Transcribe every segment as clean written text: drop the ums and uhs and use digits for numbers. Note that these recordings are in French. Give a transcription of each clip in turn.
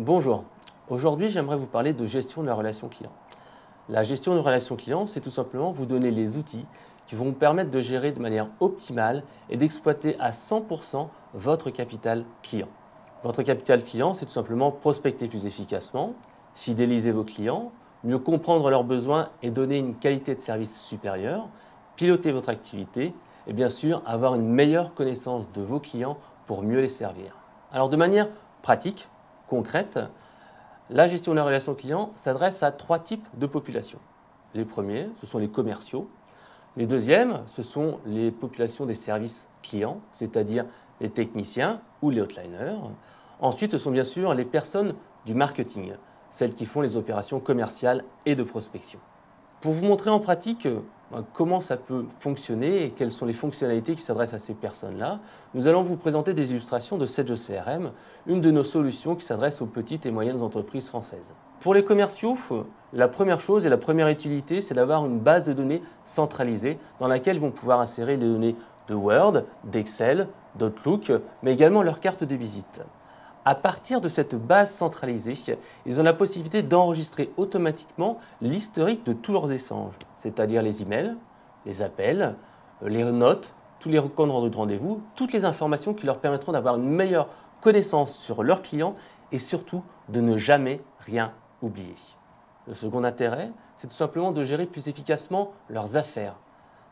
Bonjour, aujourd'hui j'aimerais vous parler de gestion de la relation client. La gestion de la relation client, c'est tout simplement vous donner les outils qui vont vous permettre de gérer de manière optimale et d'exploiter à 100% votre capital client. Votre capital client, c'est tout simplement prospecter plus efficacement, fidéliser vos clients, mieux comprendre leurs besoins et donner une qualité de service supérieure, piloter votre activité et bien sûr avoir une meilleure connaissance de vos clients pour mieux les servir. Alors de manière pratique, concrète, la gestion de la relation client s'adresse à 3 types de populations. Les premiers, ce sont les commerciaux. Les deuxièmes, ce sont les populations des services clients, c'est-à-dire les techniciens ou les hotliners. Ensuite, ce sont bien sûr les personnes du marketing, celles qui font les opérations commerciales et de prospection. Pour vous montrer en pratique comment ça peut fonctionner et quelles sont les fonctionnalités qui s'adressent à ces personnes-là, nous allons vous présenter des illustrations de Sedge CRM, une de nos solutions qui s'adresse aux petites et moyennes entreprises françaises. Pour les commerciaux, la première chose et la première utilité, c'est d'avoir une base de données centralisée dans laquelle ils vont pouvoir insérer les données de Word, d'Excel, d'Outlook, mais également leur carte de visite. À partir de cette base centralisée, ils ont la possibilité d'enregistrer automatiquement l'historique de tous leurs échanges, c'est-à-dire les emails, les appels, les notes, tous les comptes rendus de rendez-vous, toutes les informations qui leur permettront d'avoir une meilleure connaissance sur leurs clients et surtout de ne jamais rien oublier. Le second intérêt, c'est tout simplement de gérer plus efficacement leurs affaires.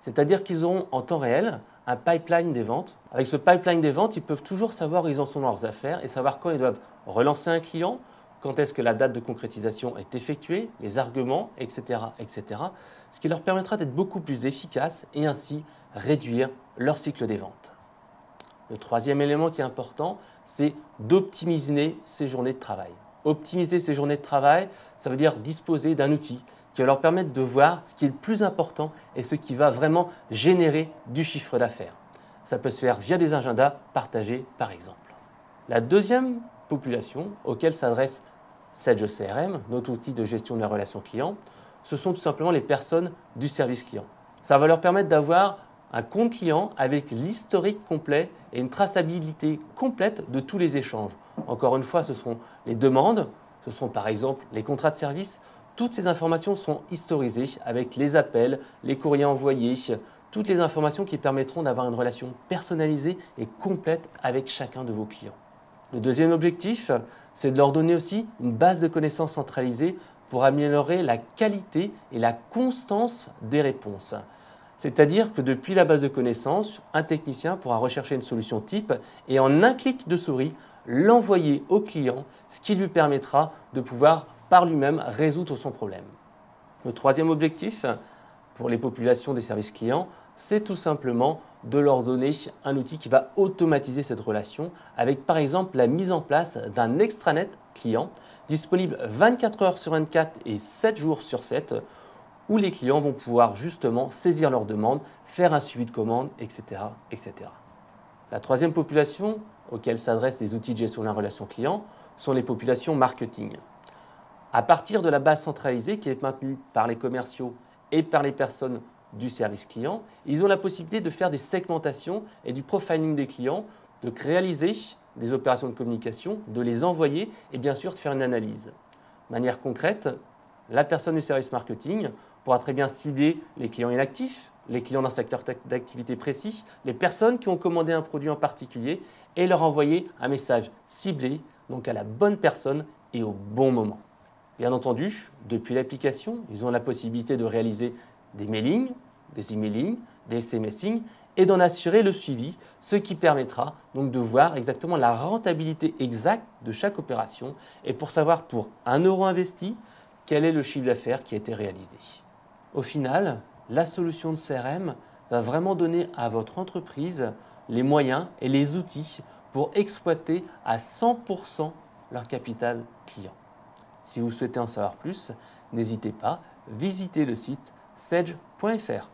C'est-à-dire qu'ils auront en temps réel un pipeline des ventes. Avec ce pipeline des ventes, ils peuvent toujours savoir où ils en sont dans leurs affaires et savoir quand ils doivent relancer un client, quand est-ce que la date de concrétisation est effectuée, les arguments, etc., etc. Ce qui leur permettra d'être beaucoup plus efficaces et ainsi réduire leur cycle des ventes. Le troisième élément qui est important, c'est d'optimiser ces journées de travail. Optimiser ces journées de travail, ça veut dire disposer d'un outil qui va leur permettre de voir ce qui est le plus important et ce qui va vraiment générer du chiffre d'affaires. Ça peut se faire via des agendas partagés par exemple. La deuxième population auquel s'adresse Sedge CRM, notre outil de gestion de la relation client, ce sont tout simplement les personnes du service client. Ça va leur permettre d'avoir un compte client avec l'historique complet et une traçabilité complète de tous les échanges. Encore une fois, ce sont les demandes, ce sont par exemple les contrats de service. Toutes ces informations sont historisées avec les appels, les courriers envoyés, toutes les informations qui permettront d'avoir une relation personnalisée et complète avec chacun de vos clients. Le deuxième objectif, c'est de leur donner aussi une base de connaissances centralisée pour améliorer la qualité et la constance des réponses. C'est-à-dire que depuis la base de connaissances, un technicien pourra rechercher une solution type et en un clic de souris, l'envoyer au client, ce qui lui permettra de pouvoir par lui-même résoudre son problème. Le troisième objectif pour les populations des services clients, c'est tout simplement de leur donner un outil qui va automatiser cette relation avec par exemple la mise en place d'un extranet client disponible 24 heures sur 24 et 7 jours sur 7 où les clients vont pouvoir justement saisir leurs demandes, faire un suivi de commande, etc., etc. La troisième population auquel s'adressent les outils de gestion de la relation client sont les populations marketing. À partir de la base centralisée qui est maintenue par les commerciaux et par les personnes du service client, ils ont la possibilité de faire des segmentations et du profiling des clients, de réaliser des opérations de communication, de les envoyer et bien sûr de faire une analyse. De manière concrète, la personne du service marketing pourra très bien cibler les clients inactifs, les clients d'un secteur d'activité précis, les personnes qui ont commandé un produit en particulier et leur envoyer un message ciblé, donc à la bonne personne et au bon moment. Bien entendu, depuis l'application, ils ont la possibilité de réaliser des mailings, des emailing, des SMSing et d'en assurer le suivi, ce qui permettra donc de voir exactement la rentabilité exacte de chaque opération et pour savoir pour 1 euro investi, quel est le chiffre d'affaires qui a été réalisé. Au final, la solution de CRM va vraiment donner à votre entreprise les moyens et les outils pour exploiter à 100% leur capital client. Si vous souhaitez en savoir plus, n'hésitez pas, visitez le site sedge.fr.